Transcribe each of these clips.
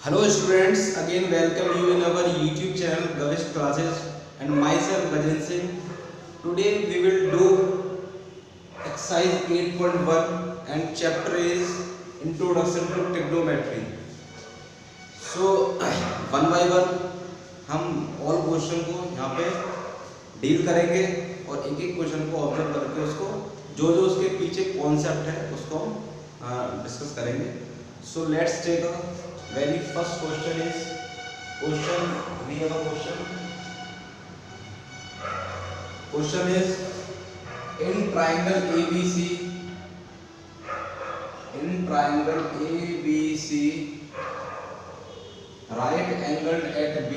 Hello students, again welcome you in our YouTube channel Gavish Classes and myself Gajan Singh. Today we will do exercise 8.1 and chapter is Introduction to Trigonometry. So one by one हम all question को यहाँ पे deal करेंगे और एक एक question को observe करके उसको जो जो उसके पीछे कॉन्सेप्ट है उसको हम डिस्कस करेंगे. So let's take a very first question is we have a question is in triangle ABC right angled at B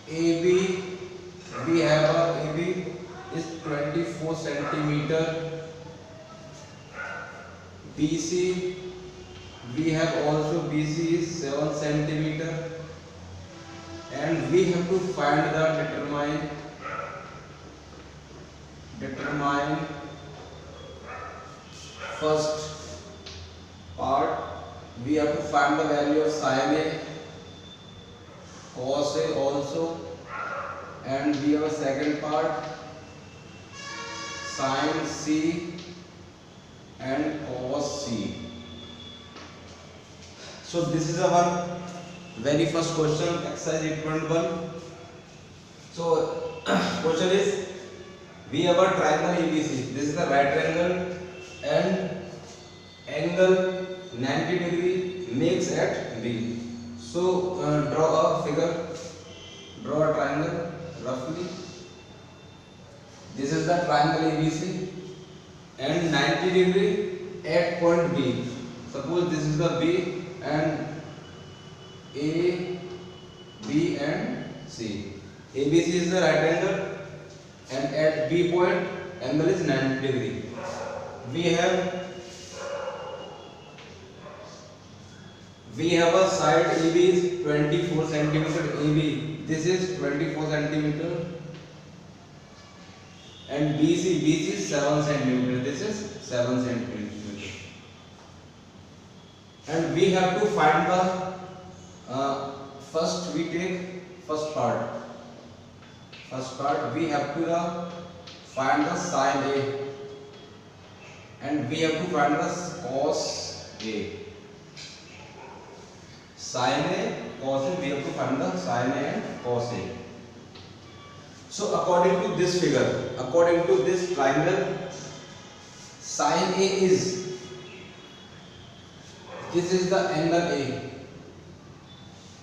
AB we have a AB is 24 centimeter. BC we have also BC is 7 centimeter, and we have to find the determine first part. We have to find the value of sin A, cos A also, and we have a second part sin C and cos C. So this is our very first question, exercise 8.1. So question is, we have a triangle ABC. This is the right triangle and angle 90 degree makes at B. So draw a figure, draw a triangle roughly. This is the triangle ABC and 90 degree at point B. Suppose this is the B and A, B and C. ABC is the right angle and at B point angle is 90 degree. We have a side AB is 24 centimeter AB. This is 24 centimeter. And BC is 7 centimeter. This is 7 centimeter. And we have to find the first. We take first part. We have to find the sin A, and we have to find the cos A. Sin A, cos A. We have to find the sin A and cos A. So according to this figure, according to this triangle, sin A is, this is the angle A.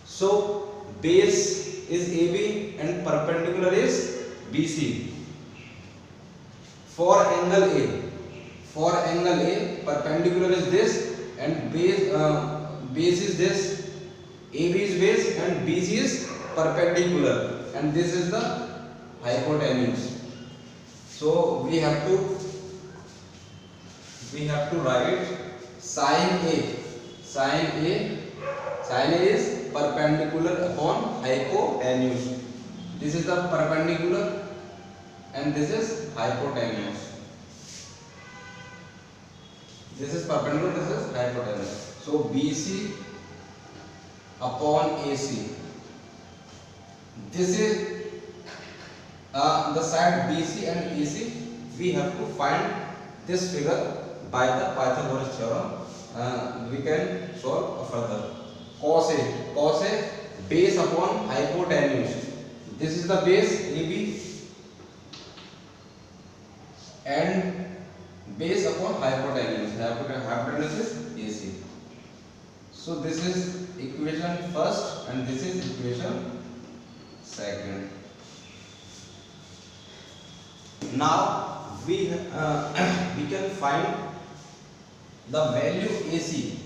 So base is AB and perpendicular is BC. For angle A, perpendicular is this and base is this. AB is base and BC is perpendicular, and this is the hypotenuse. So we have to write sin A. Sin A is perpendicular upon hypotenuse. This is the perpendicular and this is hypotenuse. This is perpendicular, this is hypotenuse. So BC upon AC. This is the side BC and AC. We have to find this figure by the Pythagoras theorem. We can solve further. Cos A base upon hypotenuse. This is the base AB and base upon hypotenuse. Hypotenuse is AC. So this is equation first and this is equation second. Now we can find the value AC.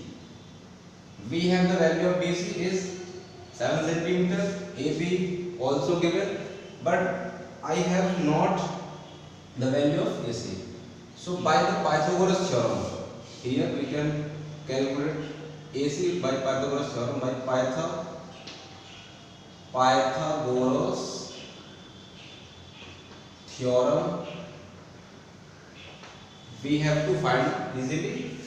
We have the value of BC is 7 centimeter, AB also given, but I have not the value of AC. So by the Pythagoras theorem, here we can calculate AC by Pythagoras theorem by Pythagoras theorem, we have to find easily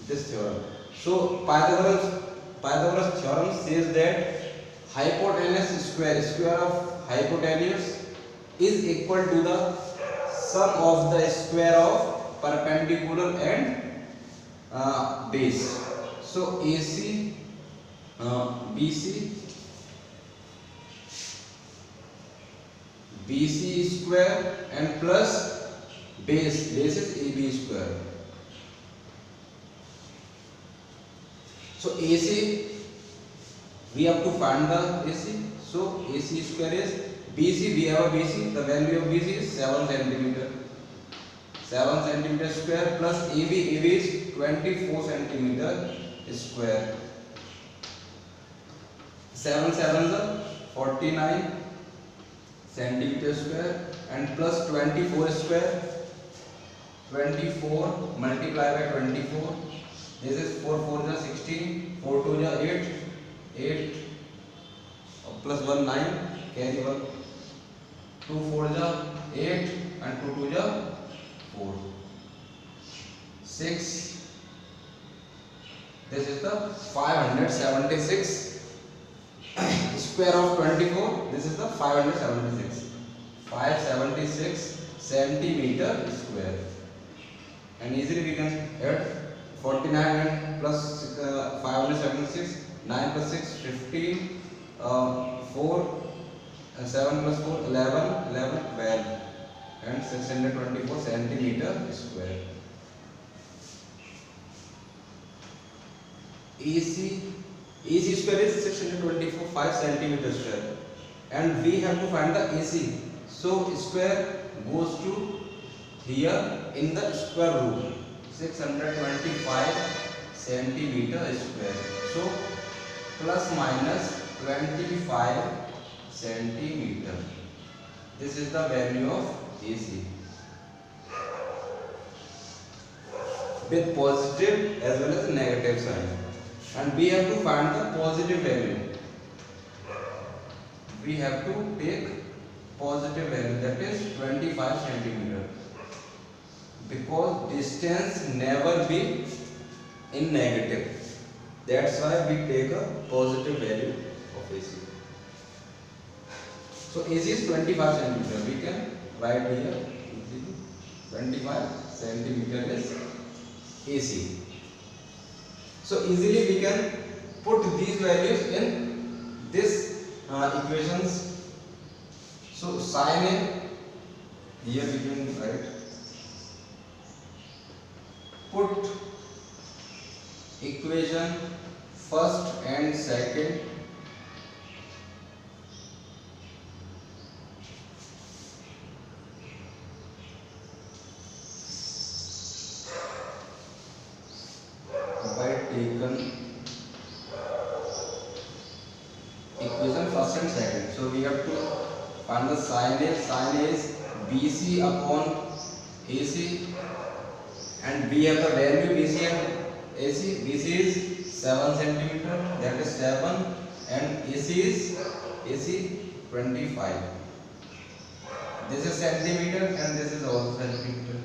this theorem. So Pythagoras theorem says that hypotenuse square of hypotenuse is equal to the sum of the square of perpendicular and base. So AC BC square and plus base is AB square. So AC, we have to find the AC. So AC square is BC, we have a BC, the value of BC is 7 centimeter. 7 centimeter square plus AB is 24 centimeter square. 7 7 is 49 centimeter square and plus 24 square. 24 multiplied by 24. This is 4 4 is 16, 4 2 is 8 plus 1 9, carry 1, 2 4 is 8 and 2 2 is 4, 6. This is the 576 square of 24. This is the 576 centimeter square. And easily we can add 49 and plus 576, 9 plus 6, 15, 4, 7 plus 4, 11, 12 and 624 centimeter square. AC square is 624 5 centimeter square and we have to find the AC. So square goes to here in the square root, 625 centimeter square. So plus minus 25 centimeter. This is the value of AC with positive as well as negative sign. And we have to find the positive value. We have to take positive value, that is 25 centimeter, because distance never be in negative. That's why we take a positive value of AC. So AC is 25 centimeter. We can write here 25 centimeter is AC. So easily we can put these values in this equations. So sin A, here we can write, put equation first and second by taken equation first and second. So we have to find the sin A. Sin A is BC upon AC, and we have the value BC and AC. BC is 7 centimeter, that is 7, and AC is 25. This is centimeter and this is also centimeter.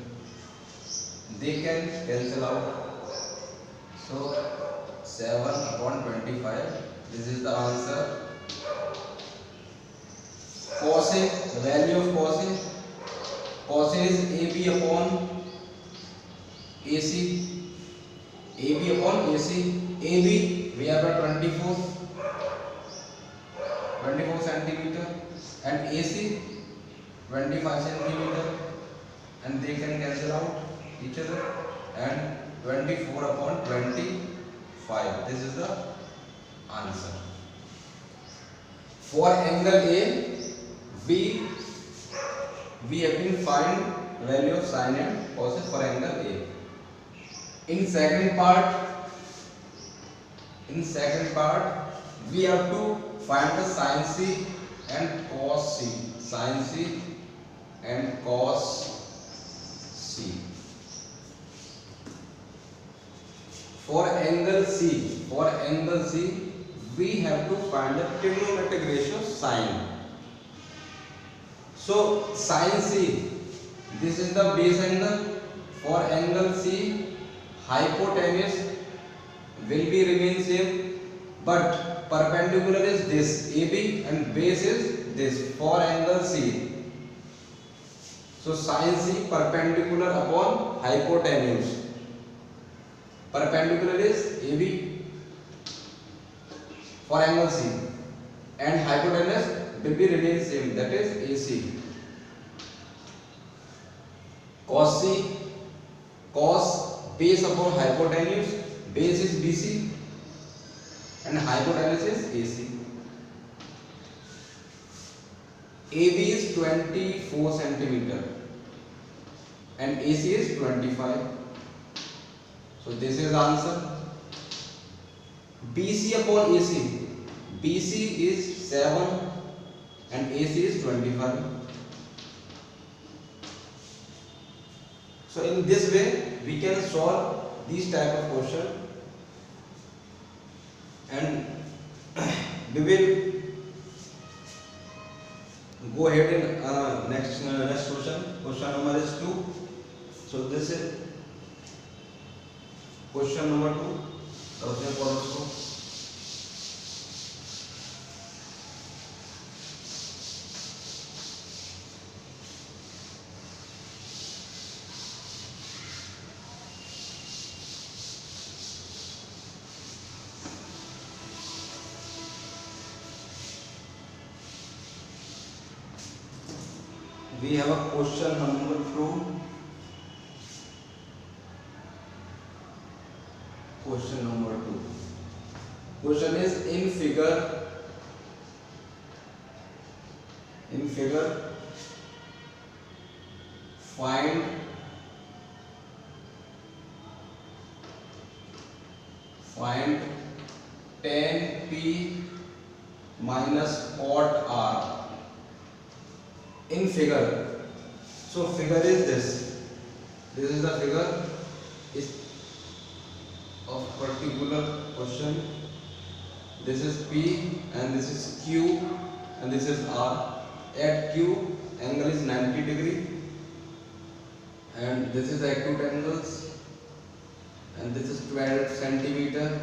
They can cancel out. So 7 upon 25. This is the answer. Cos A, the value of cos A. Cos A is AB upon AC. AB upon AC. AB we have a 24 centimeter and AC 25 centimeter, and they can cancel out each other, and 24 upon 25. This is the answer. For angle A, we have been find value of sin and cos for angle A. In second part, we have to find the sin C and cos C. Sin C and cos C. For angle C, we have to find the trigonometric ratio sin. So sin C, this is the base angle. For angle C, hypotenuse will be remain same, but perpendicular is this AB and base is this for angle C. So sin C perpendicular upon hypotenuse. Perpendicular is AB for angle C and hypotenuse will be remain same, that is AC. Cos C, cos base upon hypotenuse, base is BC and hypotenuse is AC. AB is 24 centimeter and AC is 25. So this is answer. BC upon AC, BC is 7 and AC is 25. So in this way we can solve these type of question, and we will go ahead in next question. Question number is 2. So this is question number 2. We have a question number 2. Question number 2. Question is in figure find tan P minus cot R in figure. So figure is this. This is the figure is of particular question. This is P and this is Q and this is R. At Q angle is 90 degree and this is acute angles and this is 12 centimeter.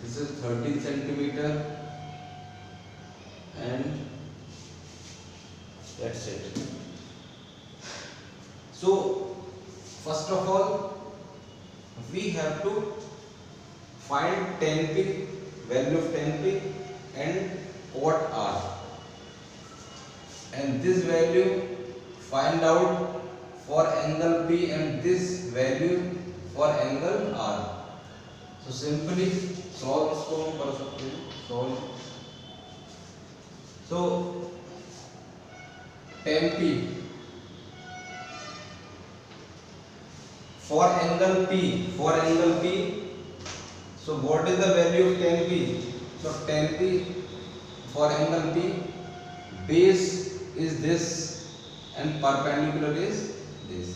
This is 13 centimeter and that's it. So first of all we have to find tan P, value of tan P and cot R, and this value find out for angle P and this value for angle R. So simply solve इसको हम कर सकते हैं solve. So tan P for angle P, so what is the value of tan P? So tan P for angle P, base is this and perpendicular is this.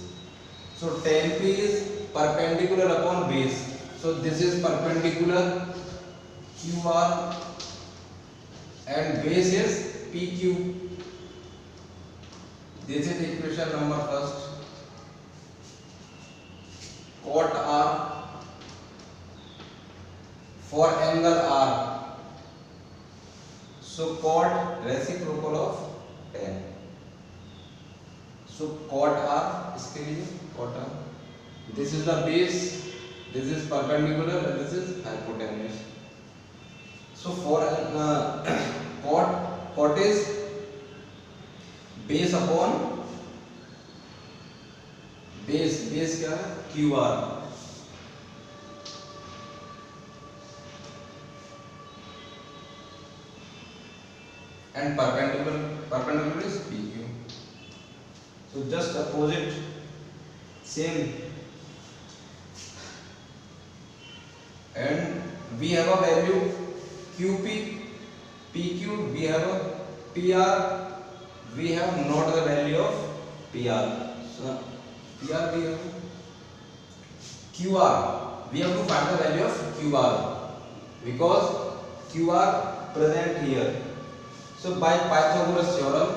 So tan P is perpendicular upon base, so this is perpendicular QR and base is PQ. This is equation number first. Cot R for angle R, so cot reciprocal of tan. So cot R इसके लिए cot R. This is the base, this is perpendicular and this is hypotenuse. So for cot is base upon base क्या है QR and perpendicular is PQ. So just opposite same, and we have a value QP, PQ, we have a PR, we have not the value of PR. So PR we have QR, we have to find the value of QR because QR present here. So by Pythagoras theorem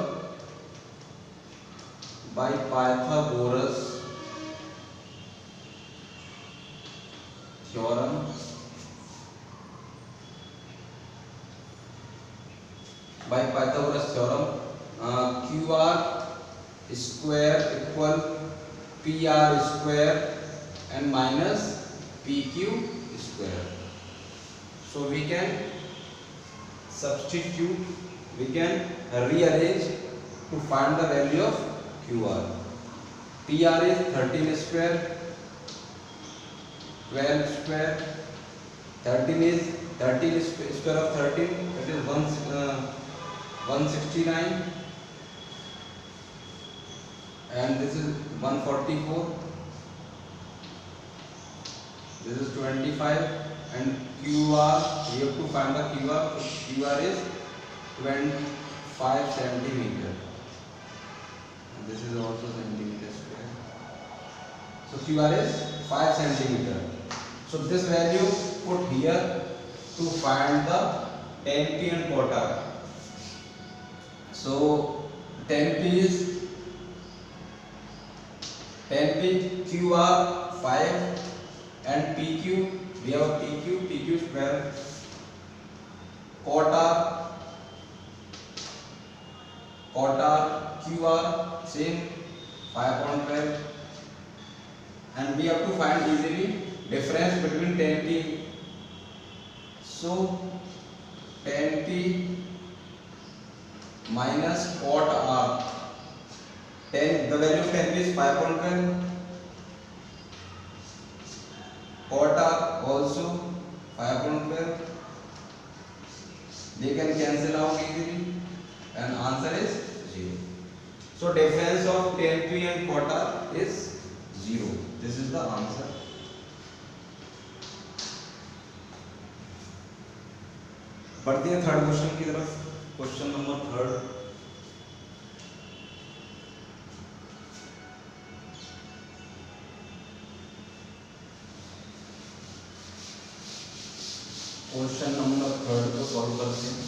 by Pythagoras theorem QR square equal PR square and minus PQ square. So we can substitute, we can rearrange to find the value of QR. PR is 13 square, 12 square, 13 square of 13, that is 169, and this is 144, this is 25, and QR, we have to find the QR. QR is 25 centimeter, and this is also centimeter square. So QR is 5 centimeter. So this value put here to find the 10p and quarter. So 10p is QR 5 and PQ, we have PQ is 12, quarter QR same 5.12, and we have to find easily difference between 10p. So 10p minus quart r, 10, the value of 10p is 5.12, quart r also 5.12, they can cancel out easily and answer is 0. So difference of 10p and quart r is 0. This is the answer. बढ़ते हैं third question की तरफ. Question number third. Question number third को solve करते हैं.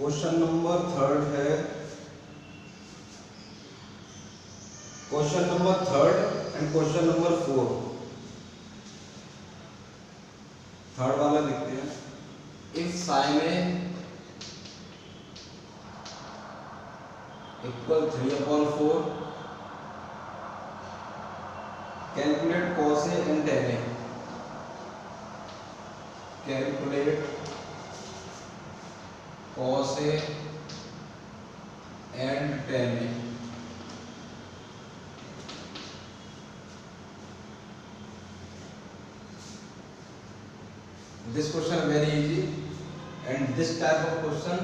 Question number third है, question number third and question number 4. Third वाला लिखते हैं. If sine A equal 3/4, calculate cos A and tan A. Calculate cos A and tan A. This question is very easy, and this type of question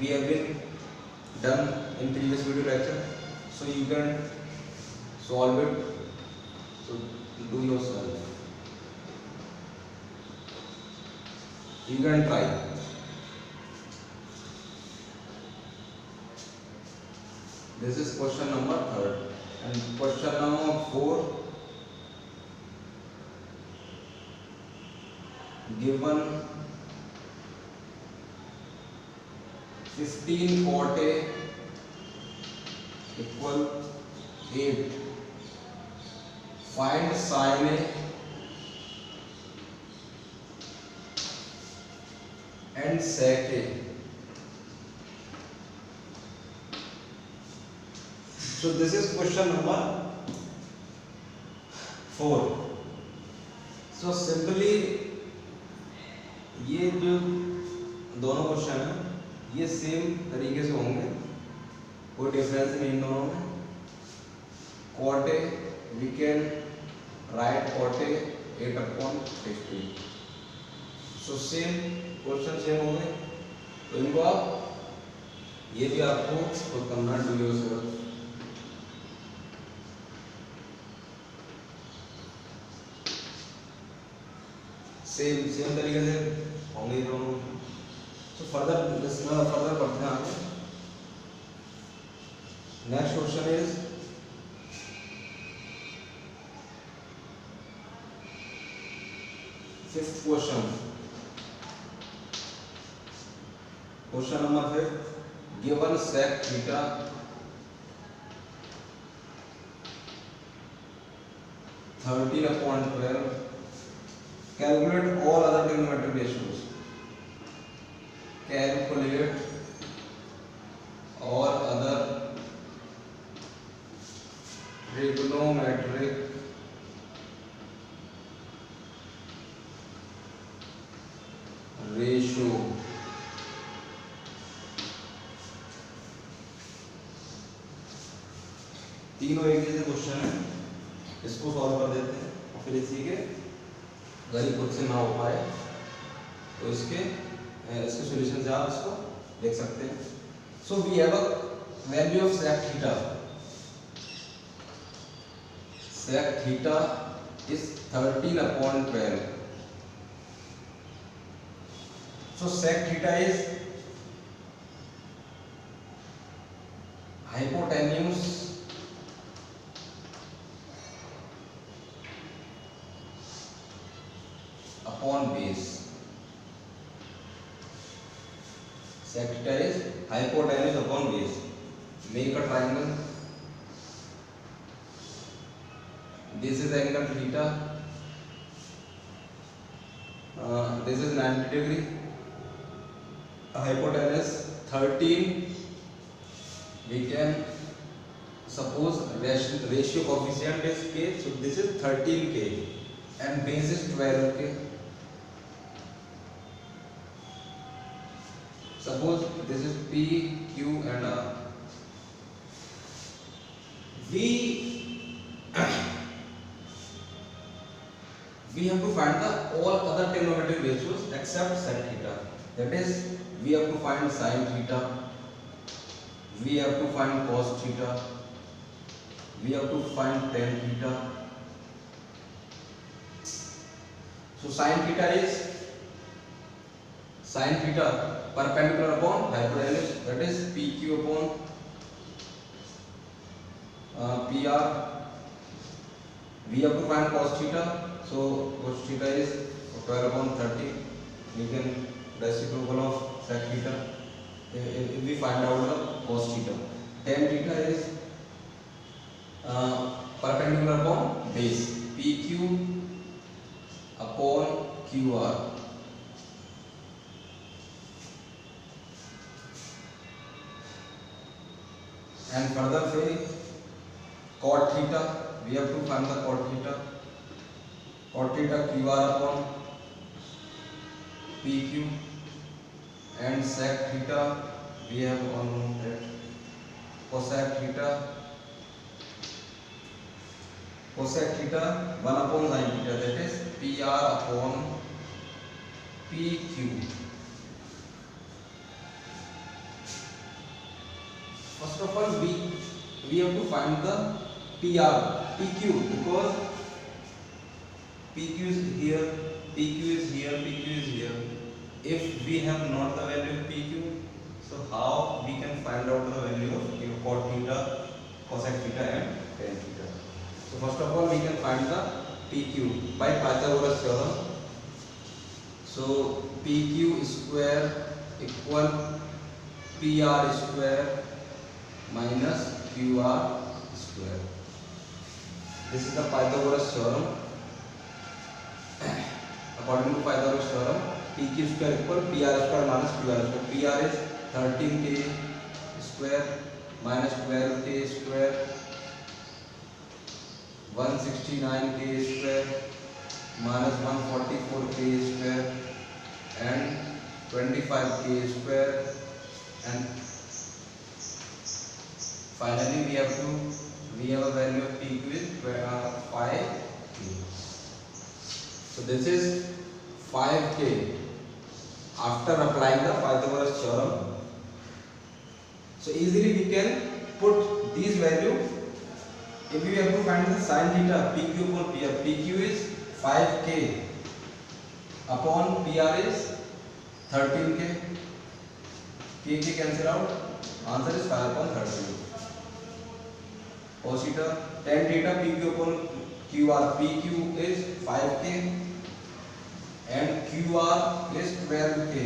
we have been done in previous video lecture, so you can solve it. So do yourself. You can try. This is question number third, and question number 4. Given 15 cot A equal 8. Find sin A and sec A. So this is question number 4. So simply ये जो दोनों question है ये same तरीके से होंगे, कोई difference नहीं इन दोनों में. cot A we can write cot A 8/15. So same question same होंगे, तो इनको आप ये भी आपको खुद करना डू योरसेल्फ. सेम तरीके से होंगे दोनों. तो फर्दर पढ़ते हैं आगे. Next question is fifth question. Question number 5. Given sec theta 13/12, calculate all other trigonometric ratios. Calculate all other trigonometric ratio. तीनों एक जैसे क्वेश्चन है, इसको सॉल्व कर देते हैं और फिर इसी के अगर खुद से ना हो पाए तो इसके सॉल्यूशन से आप इसको देख सकते हैं. So we have a value of sec थीटा. Sec theta is 13/12. So sec theta is hypotenuse upon base. Sec theta is hypotenuse upon base. Make a triangle. This is angle theta. This is 90 degree. Hypotenuse 13. We can suppose ratio coefficient is k. So this is 13k and base is 12k. Suppose this is P, Q and R. We have to find the all other trigonometric ratios except sec theta. That is, we have to find sin theta, we have to find cos theta, we have to find tan theta. So sin theta is perpendicular upon hypotenuse, that is PQ upon PR. We have to find cos theta. So cos theta is 12/30. We can reciprocal of sec theta if we find out the cos theta. Tan theta is perpendicular upon base, PQ upon QR. And further say cot theta, we have to find the cot theta. Cot theta QR upon PQ. And sec theta we have on that. Cosec theta 1 upon sin theta, that is PR upon PQ. First of all, we have to find the PQ, because PQ is here, PQ is here, PQ is here. If we have not the value of PQ, so how we can find out the value of cot theta, cosec theta and tan theta? So first of all, we can find the PQ by Pythagoras theorem. So PQ square equal PR square minus QR square. This is the Pythagoras theorem. According to Pythagoras theorem, PQ square equal PR square minus QR square. PR is 13k square minus 12k square, 169k square minus 144k square and 25k square, and finally we have a value of PQ is 5k. So this is 5k after applying the Pythagoras theorem. So easily we can put these value. If we have to find the sin theta, PQ upon PR, PQ is 5k upon PR is 13k. K cancel out. Answer is 5/13. cos theta, tan theta PQ upon QR. PQ is 5k and QR is 12k.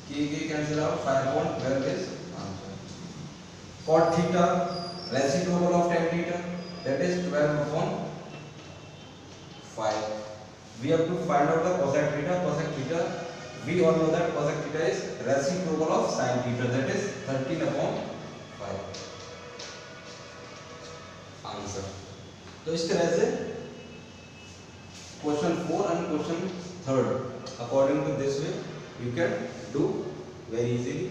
K cancel out, 5 upon 12 is answer. Cot theta, reciprocal of tan theta, that is 12 upon 5. We have to find out the cosec theta. Cosec theta, we all know that cosec theta is reciprocal of sin theta, that is 13 upon 5. Answer. तो इस तरह से question 4 and question 3 according to this way you can do very easily.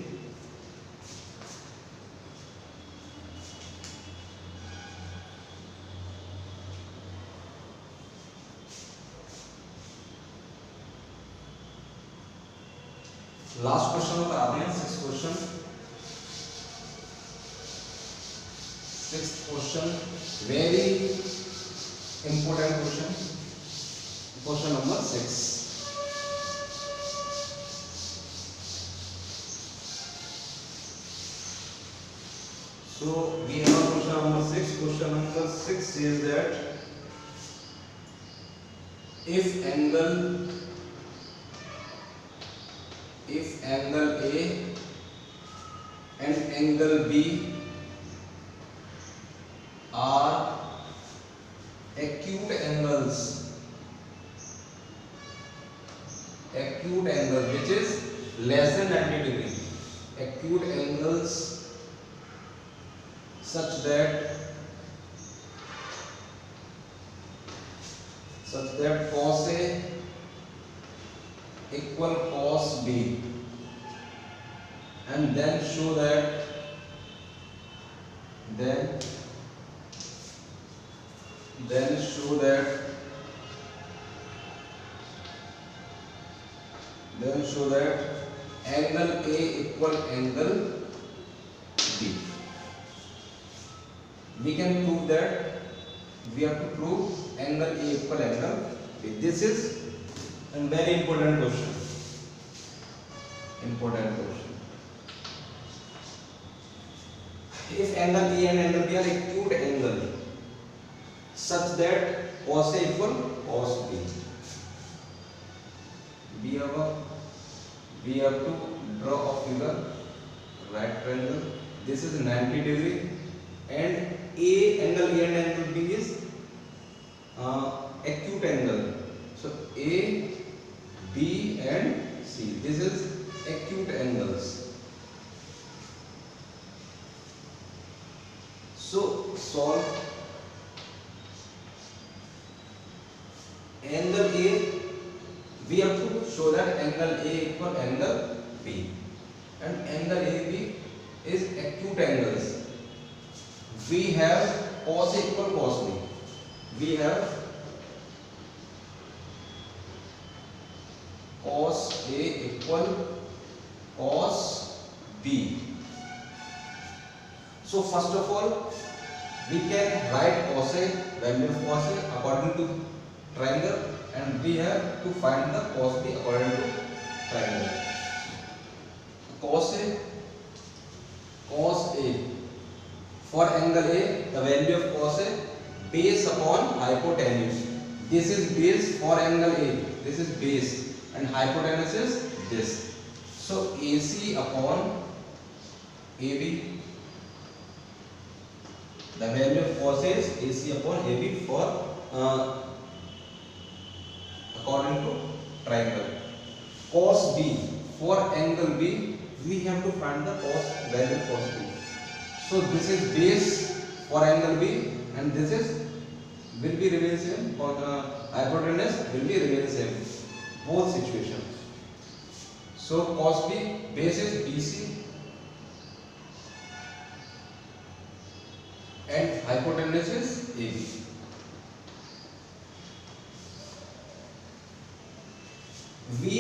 Last question पर आते हैं, 6th question. 6th question very important question, question number 6। So we have question number 6. Question number 6 says that if angle A and angle B are acute angles which is less than 90 degree, acute angles such that cos A equal cos B, and then show that angle A equal angle B. We can prove that, we have to prove angle A equal angle B. This is a very important question. If angle A and angle B are acute angle such that cos A equal cos B, we have to draw a figure, right triangle. This is 90 degree and angle A and angle B is acute angle. So A, B and C, this is acute angles. So solve angle A. We have to show that angle A equal angle B, and angle AB is acute angles. We have cos A equal cos B. We have cos A equal cos B. So first of all we can write cos A, value of cos A according to triangle, and we have to find the cos B according to triangle. Cos A for angle A, the value of cos A base upon hypotenuse. This is base for angle A, this is base, and hypotenuse is this. So AC upon AB, the value of cos A is AC upon AB for according to triangle. Cos B for angle B, we have to find the value of cos B. So this is base for angle B, and this is will be remain same for the hypotenuse will be remain same, both situations. So cos B base is BC and hypotenuse is AB. We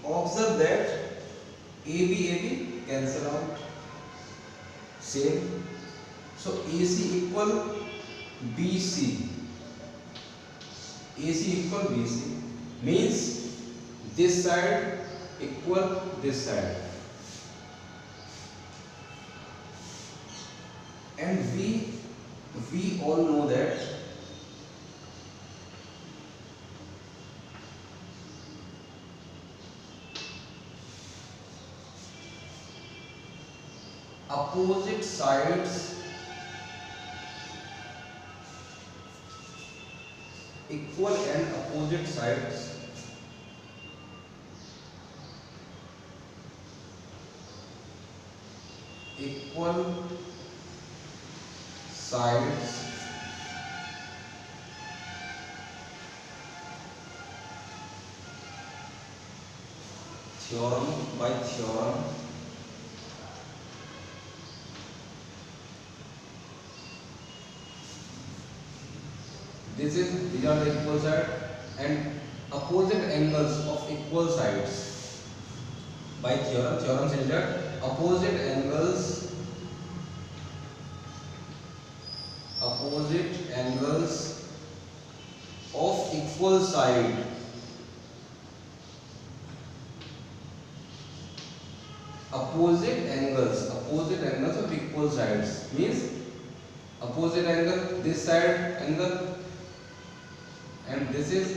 observe that AB cancel out, same. So AC equal BC, means this side equal this side, and we we all know that opposite sides equal and opposite sides equal sides theorem by theorem these are the equal side and opposite angles of equal sides by theorem says that opposite angles of equal side opposite angles of equal sides means opposite angle, this side angle and this is